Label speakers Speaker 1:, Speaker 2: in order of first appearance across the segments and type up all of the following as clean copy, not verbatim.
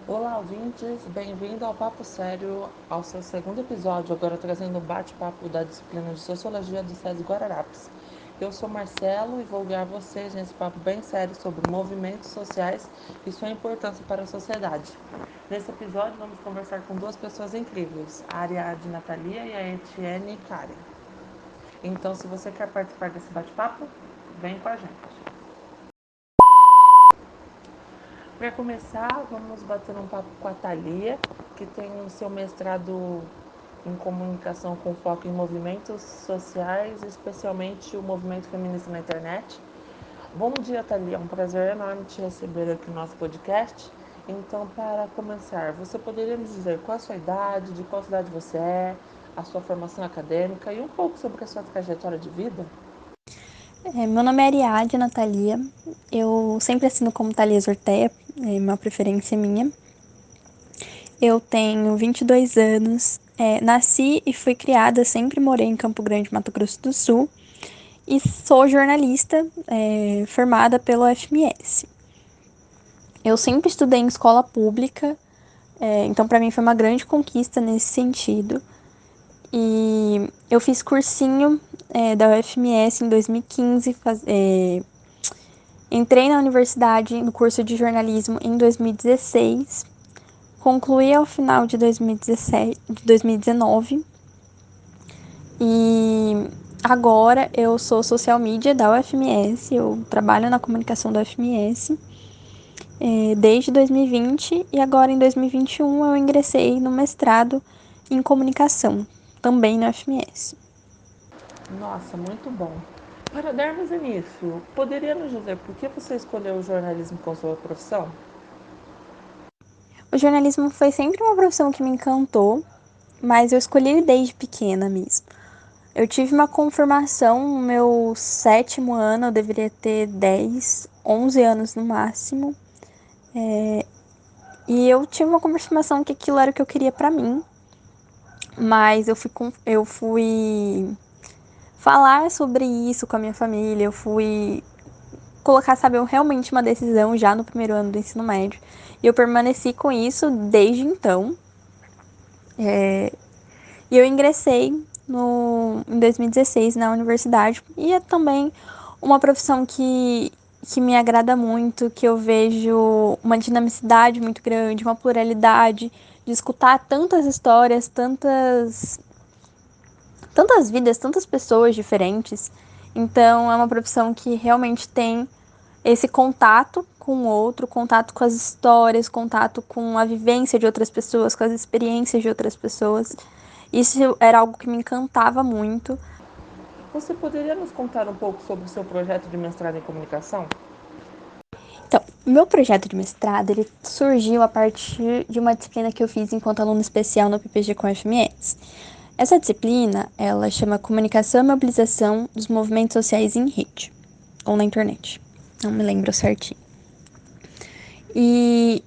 Speaker 1: Olá, ouvintes, bem-vindo ao Papo Sério, ao seu segundo episódio, agora trazendo o bate-papo da disciplina de Sociologia do SESI Guararapes. Eu sou Marcelo e vou guiar vocês nesse papo bem sério sobre movimentos sociais e sua importância para a sociedade. Nesse episódio, vamos conversar com duas pessoas incríveis, a Ariadne Natalia e a Etienne Karen. Então, se você quer participar desse bate-papo, vem com a gente. Para começar, vamos bater um papo com a Thalia, que tem o seu mestrado em comunicação com foco em movimentos sociais, especialmente o movimento feminista na internet. Bom dia, Thalia, é um prazer enorme te receber aqui no nosso podcast. Então, para começar, você poderia nos dizer qual a sua idade, de qual cidade você é, a sua formação acadêmica e um pouco sobre a sua trajetória de vida?
Speaker 2: Meu nome é Ariadne Natalia, eu sempre assino como Thalia Zorteia, é uma preferência minha. Eu tenho 22 anos, nasci e fui criada, sempre morei em Campo Grande, Mato Grosso do Sul, e sou jornalista, formada pelo FMS. Eu sempre estudei em escola pública, então para mim foi uma grande conquista nesse sentido. E eu fiz cursinho da UFMS em 2015, entrei na universidade no curso de jornalismo em 2016, concluí ao final de 2019 e agora eu sou social media da UFMS, eu trabalho na comunicação da UFMS desde 2020 e agora em 2021 eu ingressei no mestrado em comunicação, também na UFMS.
Speaker 1: Nossa, muito bom. Para darmos início, poderia nos dizer por que você escolheu o jornalismo como sua profissão?
Speaker 2: O jornalismo foi sempre uma profissão que me encantou, mas eu escolhi ele desde pequena mesmo. Eu tive uma confirmação no meu 7º ano, eu deveria ter 10, 11 anos no máximo. E eu tive uma confirmação que aquilo era o que eu queria pra mim. Mas eu fui falar sobre isso com a minha família, eu fui colocar, sabe, realmente uma decisão já no primeiro ano do ensino médio. E eu permaneci com isso desde então. E eu ingressei em 2016 na universidade. E é também uma profissão que me agrada muito, que eu vejo uma dinamicidade muito grande, uma pluralidade, de escutar tantas histórias, tantas vidas, tantas pessoas diferentes. Então é uma profissão que realmente tem esse contato com o outro, contato com as histórias, contato com a vivência de outras pessoas, com as experiências de outras pessoas. Isso era algo que me encantava muito.
Speaker 1: Você poderia nos contar um pouco sobre o seu projeto de mestrado em comunicação?
Speaker 2: Então, meu projeto de mestrado, ele surgiu a partir de uma disciplina que eu fiz enquanto aluno especial no PPG com FMS. Essa disciplina, ela chama Comunicação e Mobilização dos Movimentos Sociais em Rede, ou na internet. Não me lembro certinho. E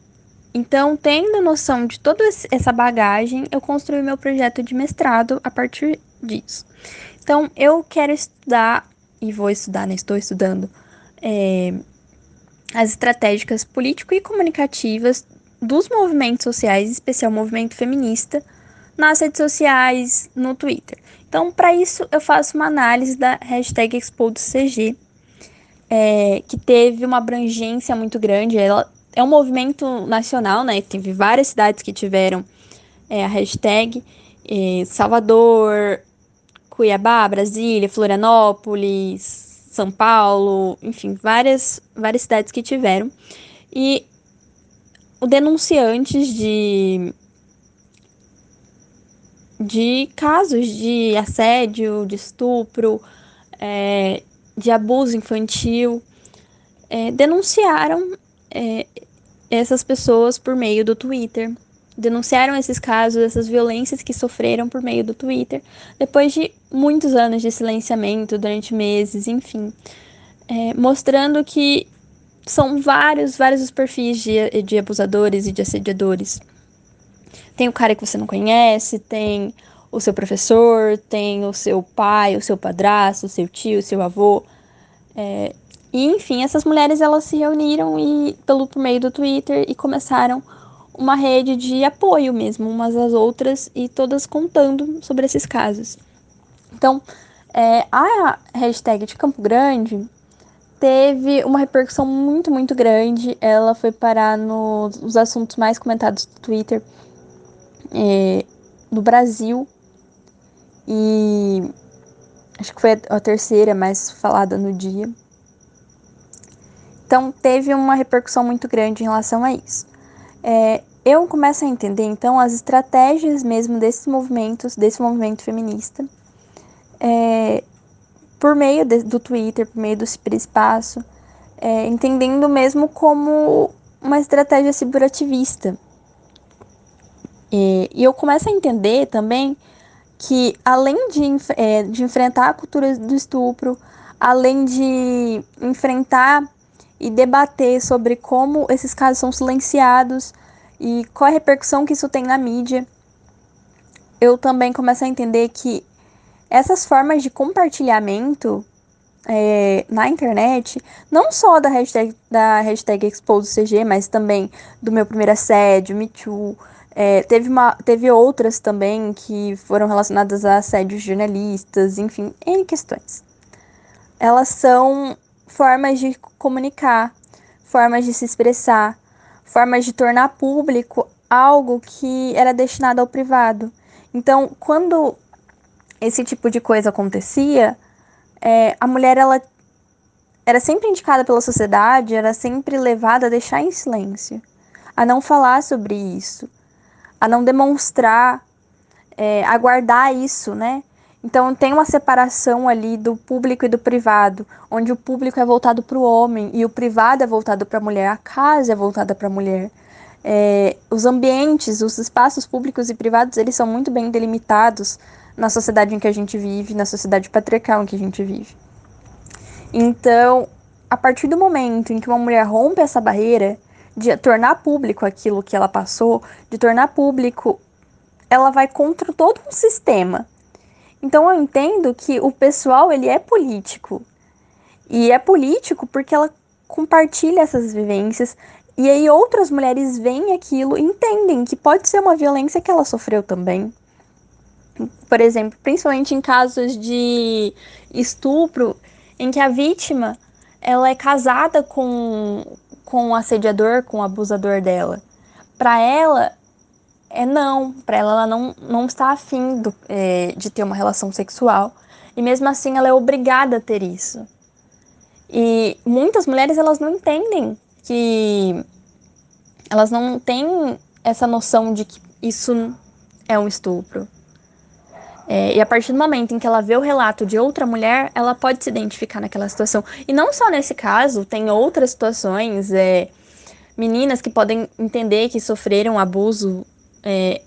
Speaker 2: então, tendo noção de toda essa bagagem, eu construí meu projeto de mestrado a partir disso. Então, eu quero estudar, e vou estudar, né? Estou estudando, as estratégicas político e comunicativas dos movimentos sociais, em especial o movimento feminista, nas redes sociais, no Twitter. Então, para isso, eu faço uma análise da hashtag ExpodoCG, que teve uma abrangência muito grande. Ela é um movimento nacional, né? Teve várias cidades que tiveram a hashtag. Salvador, Cuiabá, Brasília, Florianópolis, São Paulo, enfim, várias cidades que tiveram. E o denunciantes de casos de assédio, de estupro, de abuso infantil, denunciaram essas pessoas por meio do Twitter. Denunciaram esses casos, essas violências que sofreram por meio do Twitter, depois de muitos anos de silenciamento, durante meses, enfim. Mostrando que são vários os perfis de abusadores e de assediadores. Tem o cara que você não conhece, tem o seu professor, tem o seu pai, o seu padrasto, o seu tio, o seu avô. E, enfim, essas mulheres elas se reuniram por meio do Twitter e começaram uma rede de apoio mesmo, umas às outras, e todas contando sobre esses casos. Então, a hashtag de Campo Grande teve uma repercussão muito, muito grande. Ela foi parar nos assuntos mais comentados do Twitter no Brasil. E acho que foi a terceira mais falada no dia. Então, teve uma repercussão muito grande em relação a isso. Eu começo a entender, então, as estratégias mesmo desses movimentos, desse movimento feminista, por meio do Twitter, por meio do ciberespaço, entendendo mesmo como uma estratégia ciberativista. E eu começo a entender também que, além de enfrentar a cultura do estupro, além de enfrentar e debater sobre como esses casos são silenciados e qual a repercussão que isso tem na mídia, eu também começo a entender que essas formas de compartilhamento na internet, não só da hashtag ExposeCG, mas também do meu primeiro assédio, Me Too, teve outras também que foram relacionadas a assédios de jornalistas, enfim, N questões. Elas são formas de comunicar, formas de se expressar, formas de tornar público algo que era destinado ao privado. Então, quando esse tipo de coisa acontecia, a mulher ela era sempre indicada pela sociedade, era sempre levada a deixar em silêncio, a não falar sobre isso, a não demonstrar, a guardar isso, né? Então tem uma separação ali do público e do privado, onde o público é voltado para o homem e o privado é voltado para a mulher, a casa é voltada para a mulher. Os ambientes, os espaços públicos e privados, eles são muito bem delimitados na sociedade em que a gente vive, na sociedade patriarcal em que a gente vive. Então, a partir do momento em que uma mulher rompe essa barreira de tornar público aquilo que ela passou, de tornar público, ela vai contra todo um sistema. Então eu entendo que o pessoal, ele é político. E é político porque ela compartilha essas vivências, e aí outras mulheres veem aquilo e entendem que pode ser uma violência que ela sofreu também. Por exemplo, principalmente em casos de estupro, em que a vítima ela é casada com o assediador, com o abusador dela. Para ela, não. Para ela não está afim de ter uma relação sexual. E mesmo assim, ela é obrigada a ter isso. E muitas mulheres, elas não entendem que... Elas não têm essa noção de que isso é um estupro. E a partir do momento em que ela vê o relato de outra mulher, ela pode se identificar naquela situação. E não só nesse caso, tem outras situações, meninas que podem entender que sofreram abuso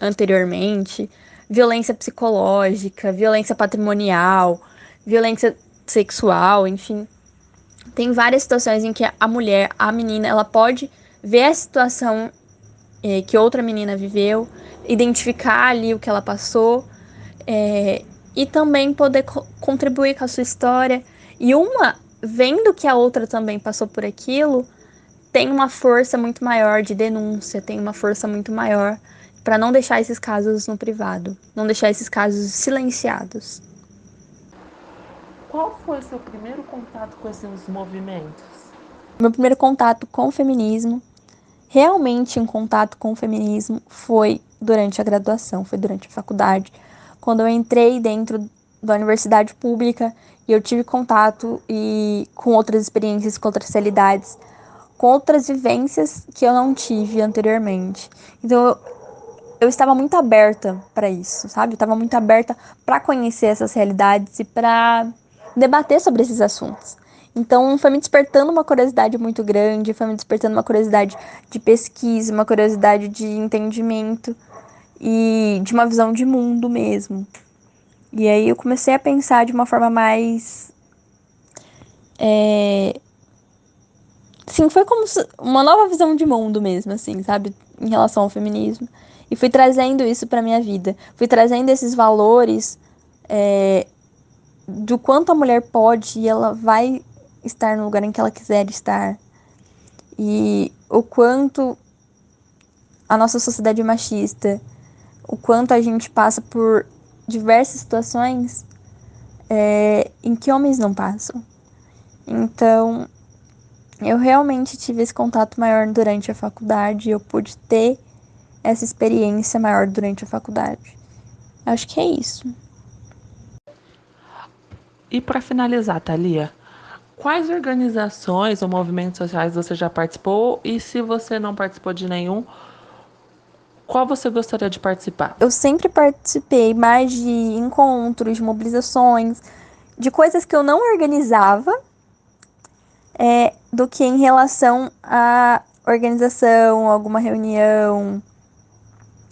Speaker 2: anteriormente, violência psicológica, violência patrimonial, violência sexual, enfim. Tem várias situações em que a mulher, a menina, ela pode ver a situação que outra menina viveu, identificar ali o que ela passou, e também poder contribuir com a sua história. E uma, vendo que a outra também passou por aquilo, tem uma força muito maior de denúncia, tem uma força muito maior para não deixar esses casos no privado, não deixar esses casos silenciados.
Speaker 1: Qual foi o seu primeiro contato com esses movimentos?
Speaker 2: Meu primeiro contato com o feminismo, realmente em contato com o feminismo, foi durante a graduação, foi durante a faculdade, quando eu entrei dentro da universidade pública e eu tive contato com outras experiências, com outras realidades, com outras vivências que eu não tive anteriormente. Então eu estava muito aberta para isso, sabe? Eu estava muito aberta para conhecer essas realidades e para debater sobre esses assuntos. Então foi me despertando uma curiosidade muito grande, foi me despertando uma curiosidade de pesquisa, uma curiosidade de entendimento e de uma visão de mundo mesmo. E aí eu comecei a pensar de uma forma mais... Sim, foi como uma nova visão de mundo mesmo, assim, sabe? Em relação ao feminismo. E fui trazendo isso pra minha vida. Fui trazendo esses valores do quanto a mulher pode e ela vai estar no lugar em que ela quiser estar. E o quanto a nossa sociedade é machista, o quanto a gente passa por diversas situações em que homens não passam. Então, eu realmente tive esse contato maior durante a faculdade, eu pude ter essa experiência maior durante a faculdade. Acho que é isso.
Speaker 1: E para finalizar, Thalia, quais organizações ou movimentos sociais você já participou? E se você não participou de nenhum, qual você gostaria de participar?
Speaker 2: Eu sempre participei mais de encontros, de mobilizações, de coisas que eu não organizava, do que em relação à organização, alguma reunião,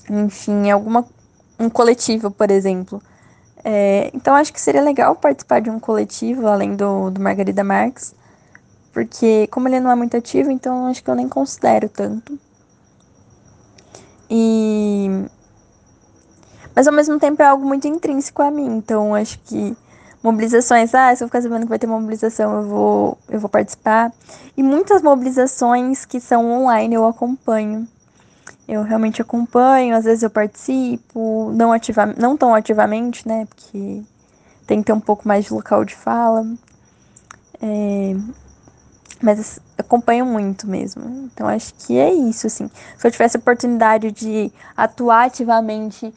Speaker 2: enfim, um coletivo, por exemplo. Então acho que seria legal participar de um coletivo, além do Margarida Marques, porque como ele não é muito ativo, então acho que eu nem considero tanto. Mas ao mesmo tempo é algo muito intrínseco a mim, então acho que mobilizações, se eu ficar sabendo que vai ter uma mobilização, eu vou participar. E muitas mobilizações que são online eu acompanho. Eu realmente acompanho, às vezes eu participo, não tão ativamente, né? Porque tem que ter um pouco mais de local de fala. Mas acompanho muito mesmo. Então acho que é isso, assim. Se eu tivesse a oportunidade de atuar ativamente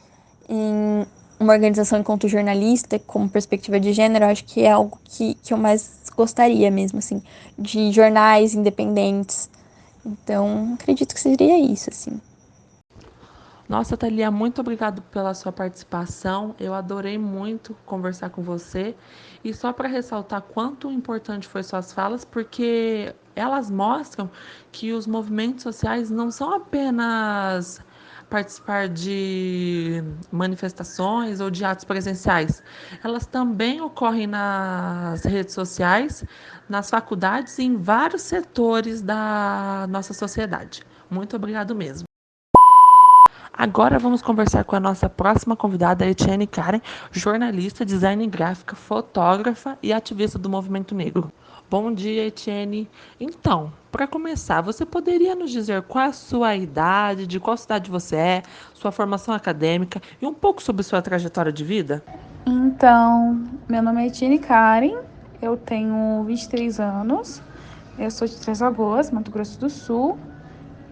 Speaker 2: em uma organização enquanto jornalista, como perspectiva de gênero, acho que é algo que eu mais gostaria mesmo, assim, de jornais independentes. Então, acredito que seria isso, assim.
Speaker 1: Nossa, Thalia, muito obrigado pela sua participação. Eu adorei muito conversar com você. E só para ressaltar quanto importante foi suas falas, porque elas mostram que os movimentos sociais não são apenas participar de manifestações ou de atos presenciais. Elas também ocorrem nas redes sociais, nas faculdades e em vários setores da nossa sociedade. Muito obrigado mesmo. Agora vamos conversar com a nossa próxima convidada, Etienne Karen, jornalista, design gráfica, fotógrafa e ativista do movimento negro. Bom dia, Etienne. Então, para começar, você poderia nos dizer qual é a sua idade, de qual cidade você é, sua formação acadêmica e um pouco sobre sua trajetória de vida?
Speaker 3: Então, meu nome é Etienne Karen, eu tenho 23 anos, eu sou de Três Lagoas, Mato Grosso do Sul,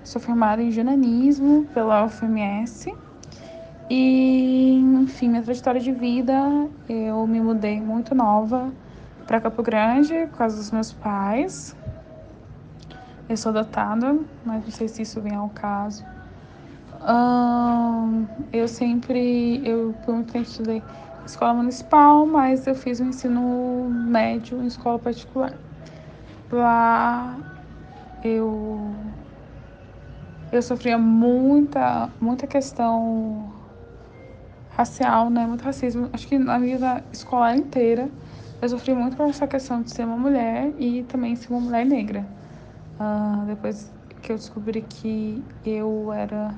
Speaker 3: sou formada em jornalismo pela UFMS e, enfim, minha trajetória de vida, eu me mudei muito nova para Campo Grande por causa dos meus pais. Eu sou adotada, mas não sei se isso vem ao caso. Eu por muito tempo estudei escola municipal, mas eu fiz o ensino médio em escola particular. Lá eu, eu sofria muita questão racial, né? Muito racismo. Acho que na vida escolar inteira eu sofri muito com essa questão de ser uma mulher e também ser uma mulher negra. Depois que eu descobri que eu era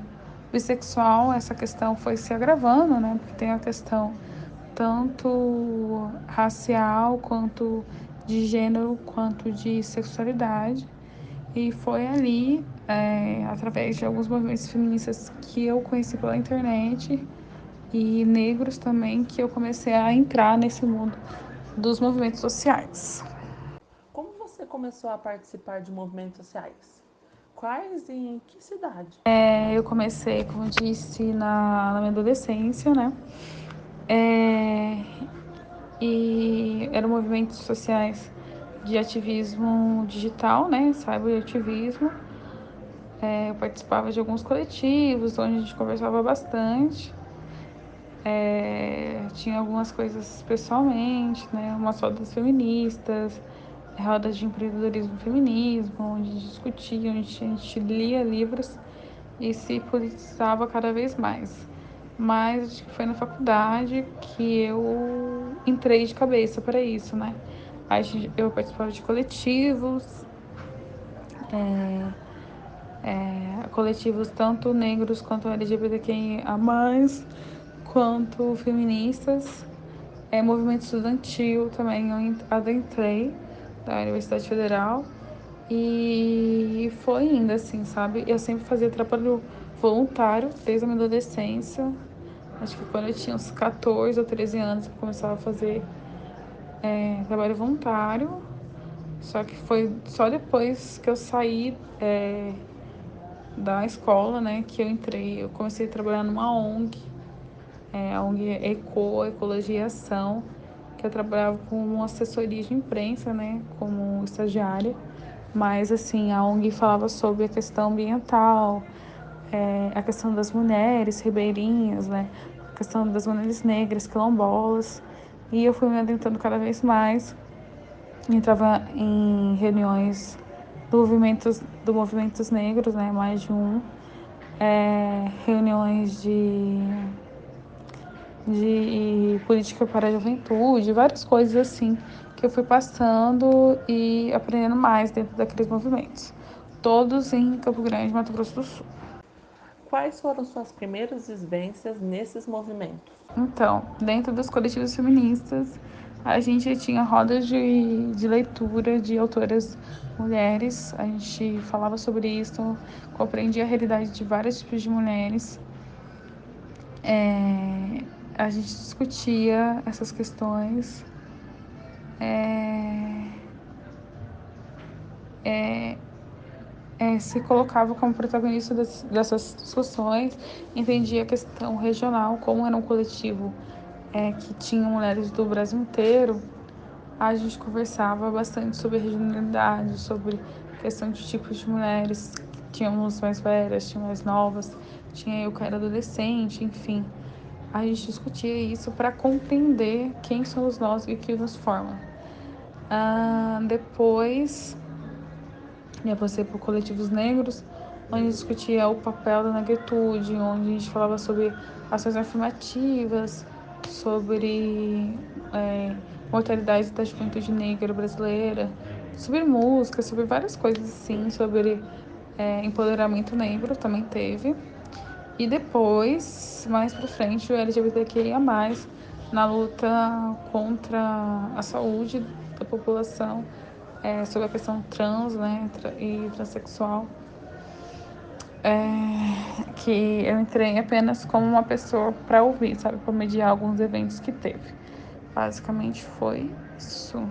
Speaker 3: bissexual, essa questão foi se agravando, né? Porque tem a questão tanto racial, quanto de gênero, quanto de sexualidade. E foi ali, através de alguns movimentos feministas que eu conheci pela internet e negros também, que eu comecei a entrar nesse mundo dos movimentos sociais.
Speaker 1: Como você começou a participar de movimentos sociais? Quais e em que cidade?
Speaker 3: Eu comecei, como eu disse, na minha adolescência, né? E eram movimentos sociais de ativismo digital, né? Cyberativismo. Eu participava de alguns coletivos, onde a gente conversava bastante. Tinha algumas coisas pessoalmente, né? Umas rodas feministas, rodas de empreendedorismo feminismo, onde a gente discutia, onde a gente lia livros e se politizava cada vez mais. Mas acho que foi na faculdade que eu entrei de cabeça para isso, né? Eu participava de coletivos, coletivos tanto negros quanto LGBTQIA+, quanto feministas. Movimento estudantil também eu adentrei, da Universidade Federal. E foi indo, assim, sabe? Eu sempre fazia trabalho voluntário desde a minha adolescência. Acho que quando eu tinha uns 14 ou 13 anos eu começava a fazer trabalho voluntário. Só que foi só depois que eu saí da escola, né, que eu entrei. Eu comecei a trabalhar numa ONG, a ONG Ecologia e Ação, que eu trabalhava com assessoria de imprensa, né, como estagiária. Mas, assim, a ONG falava sobre a questão ambiental, a questão das mulheres ribeirinhas, né, a questão das mulheres negras, quilombolas. E eu fui me adentrando cada vez mais. Entrava em reuniões do movimentos negros, né, mais de um, reuniões de política para a juventude, várias coisas assim que eu fui passando e aprendendo mais dentro daqueles movimentos. Todos em Campo Grande, Mato Grosso do Sul.
Speaker 1: Quais foram suas primeiras vivências nesses movimentos?
Speaker 3: Então, dentro dos coletivos feministas, a gente tinha rodas de leitura de autoras mulheres, a gente falava sobre isso, compreendia a realidade de vários tipos de mulheres. A gente discutia essas questões. Se colocava como protagonista dessas discussões, entendia a questão regional, como era um coletivo que tinha mulheres do Brasil inteiro. A gente conversava bastante sobre regionalidade, sobre questão de tipos de mulheres. Tínhamos mais velhas, tinha mais novas, tinha eu que era adolescente, enfim. A gente discutia isso para compreender quem somos nós e o que nos forma. Depois, eu passei por coletivos negros, onde discutia o papel da negritude, onde a gente falava sobre ações afirmativas, sobre mortalidade da juventude negra brasileira, sobre música, sobre várias coisas assim, sobre empoderamento negro também teve. E depois, mais pra frente, o LGBTQIA+, na luta contra a saúde da população, sobre a questão trans, né, e transexual, que eu entrei apenas como uma pessoa para ouvir, sabe, para mediar alguns eventos que teve. Basicamente foi isso.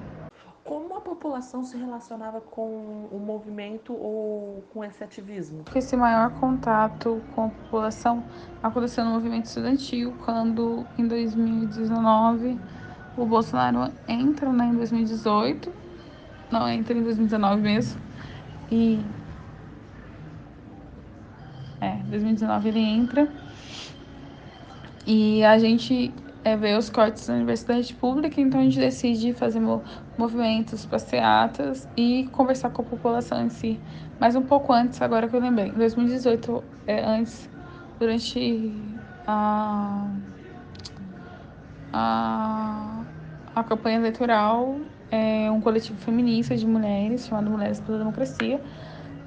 Speaker 1: Como a população se relacionava com o movimento ou com esse ativismo?
Speaker 3: Esse maior contato com a população aconteceu no movimento estudantil, quando em 2019 o Bolsonaro entra, né, em 2018, não, entra em 2019 mesmo, e 2019 ele entra, e a gente vê os cortes na universidade pública, então a gente decide fazer movimentos, passeatas e conversar com a população em si. Mas um pouco antes, agora que eu lembrei, em 2018, antes, durante a, a, a campanha eleitoral, um coletivo feminista de mulheres, chamado Mulheres pela Democracia,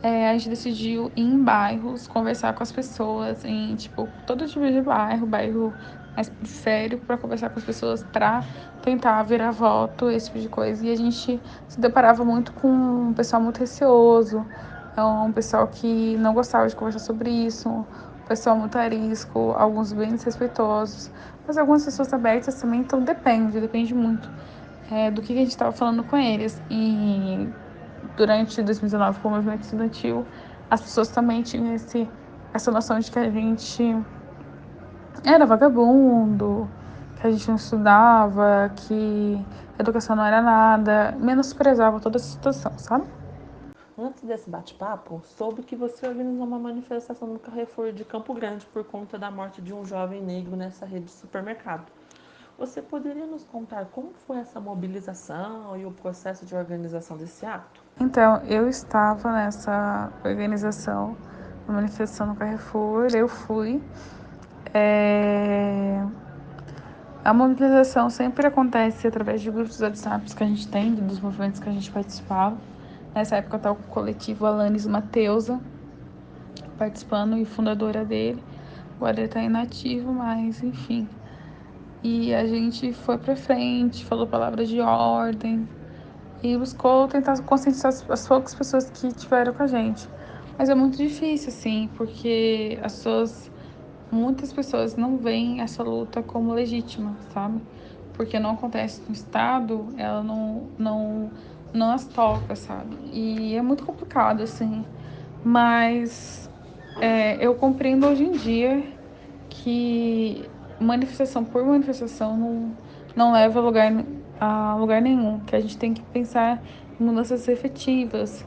Speaker 3: a gente decidiu ir em bairros, conversar com as pessoas, em, tipo, todo tipo de bairro mais periférico, para conversar com as pessoas, para tentar virar voto, esse tipo de coisa. E a gente se deparava muito com um pessoal muito receoso, um pessoal que não gostava de conversar sobre isso, um pessoal muito arisco, alguns bem desrespeitosos, mas algumas pessoas abertas também, então depende muito do que a gente estava falando com eles. E durante 2019, com o movimento estudantil, as pessoas também tinham essa noção de que a gente era vagabundo, que a gente não estudava, que a educação não era nada, menosprezava toda essa situação, sabe?
Speaker 1: Antes desse bate-papo, soube que você organizou uma manifestação no Carrefour de Campo Grande por conta da morte de um jovem negro nessa rede de supermercado. Você poderia nos contar como foi essa mobilização e o processo de organização desse ato?
Speaker 3: Então, eu estava nessa organização, na manifestação no Carrefour, eu fui. A mobilização sempre acontece através de grupos de WhatsApp que a gente tem, dos movimentos que a gente participava. Nessa época eu estava com o coletivo Alanis Mateusa, participando e fundadora dele. Agora ele está inativo, mas enfim. E a gente foi para frente, falou palavras de ordem, e buscou tentar conscientizar as poucas pessoas que tiveram com a gente. Mas é muito difícil, assim, porque muitas pessoas não veem essa luta como legítima, sabe? Porque não acontece no Estado, ela não as toca, sabe? E é muito complicado, assim. Mas eu compreendo hoje em dia que manifestação por manifestação não leva a lugar nenhum, que a gente tem que pensar em mudanças efetivas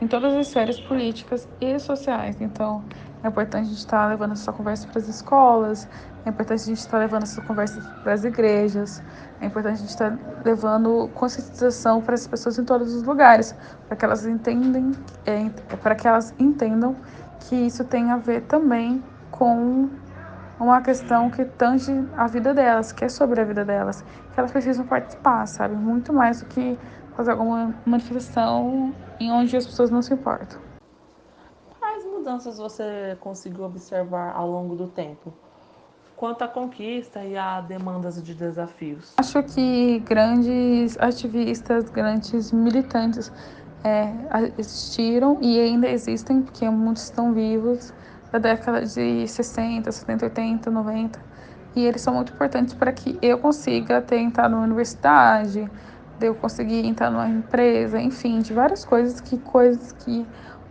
Speaker 3: em todas as esferas políticas e sociais. Então, é importante a gente estar levando essa conversa para as escolas, é importante a gente estar levando essa conversa para as igrejas, é importante a gente estar levando conscientização para as pessoas em todos os lugares, para que elas para que elas entendam que isso tem a ver também com uma questão que tange a vida delas, que é sobre a vida delas, que elas precisam participar, sabe? Muito mais do que fazer alguma manifestação em onde as pessoas não se importam.
Speaker 1: Quais mudanças você conseguiu observar ao longo do tempo, quanto à conquista e a demandas de desafios?
Speaker 3: Acho que grandes ativistas, grandes militantes existiram e ainda existem, porque muitos estão vivos, da década de 60, 70, 80, 90. E eles são muito importantes para que eu consiga ter entrado numa universidade, de eu conseguir entrar numa empresa, enfim, de várias coisas que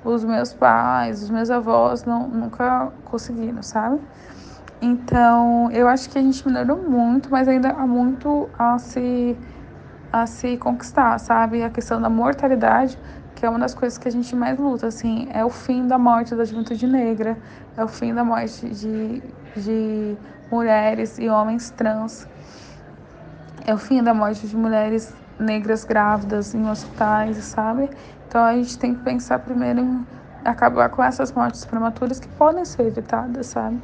Speaker 3: os meus pais, os meus avós nunca conseguiram, sabe? Então, eu acho que a gente melhorou muito, mas ainda há muito a se conquistar, sabe? A questão da mortalidade, que é uma das coisas que a gente mais luta, assim, é o fim da morte da juventude negra, é o fim da morte de mulheres e homens trans, é o fim da morte de mulheres negras grávidas em hospitais, sabe? Então a gente tem que pensar primeiro em acabar com essas mortes prematuras que podem ser evitadas, sabe?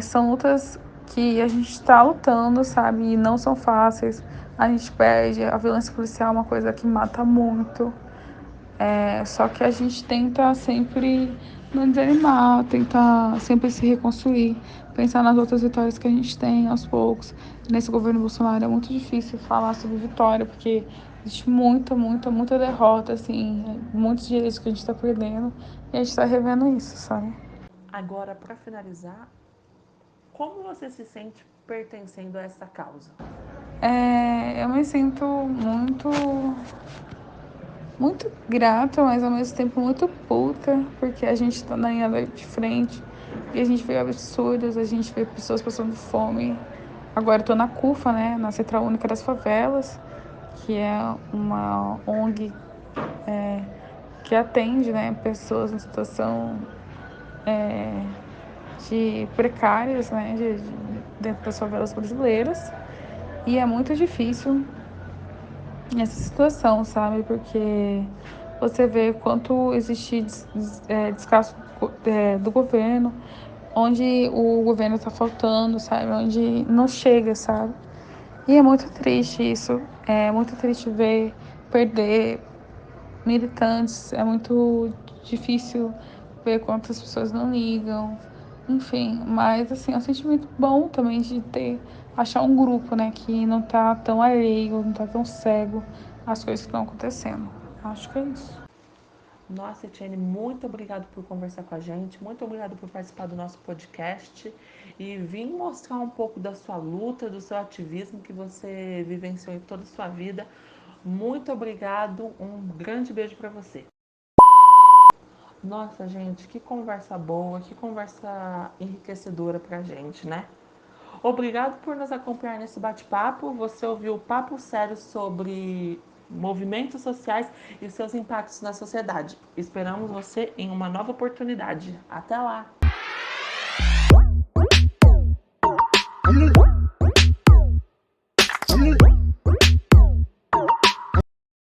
Speaker 3: São lutas que a gente está lutando, sabe? E não são fáceis. A gente perde. A violência policial é uma coisa que mata muito. Só que a gente tenta sempre não desanimar, tentar sempre se reconstruir, pensar nas outras vitórias que a gente tem aos poucos. Nesse governo Bolsonaro é muito difícil falar sobre vitória, porque existe muita derrota, assim, muitos direitos que a gente está perdendo e a gente está revendo isso, sabe?
Speaker 1: Agora, para finalizar, como você se sente pertencendo a essa causa?
Speaker 3: Eu me sinto muito grata, mas ao mesmo tempo muito puta, porque a gente tá na linha de frente e a gente vê absurdos, a gente vê pessoas passando fome. Agora eu tô na CUFA, né, na Central Única das Favelas, que é uma ONG que atende, né, pessoas em situação de precárias, né, dentro das favelas brasileiras. E é muito difícil essa situação, sabe? Porque você vê quanto existe descaso do governo, onde o governo está faltando, sabe? Onde não chega, sabe? E é muito triste isso. É muito triste ver perder militantes. É muito difícil ver quantas pessoas não ligam. Enfim, mas assim, é um sentimento bom também de achar um grupo, né, que não tá tão alheio, não tá tão cego às coisas que estão acontecendo. Acho que é isso.
Speaker 1: Nossa, Etienne, muito obrigado por conversar com a gente, muito obrigado por participar do nosso podcast e vir mostrar um pouco da sua luta, do seu ativismo que você vivenciou em toda a sua vida. Muito obrigado, um grande beijo para você. Nossa, gente, que conversa boa, que conversa enriquecedora pra gente, né? Obrigado por nos acompanhar nesse bate-papo. Você ouviu o papo sério sobre movimentos sociais e seus impactos na sociedade. Esperamos você em uma nova oportunidade. Até lá!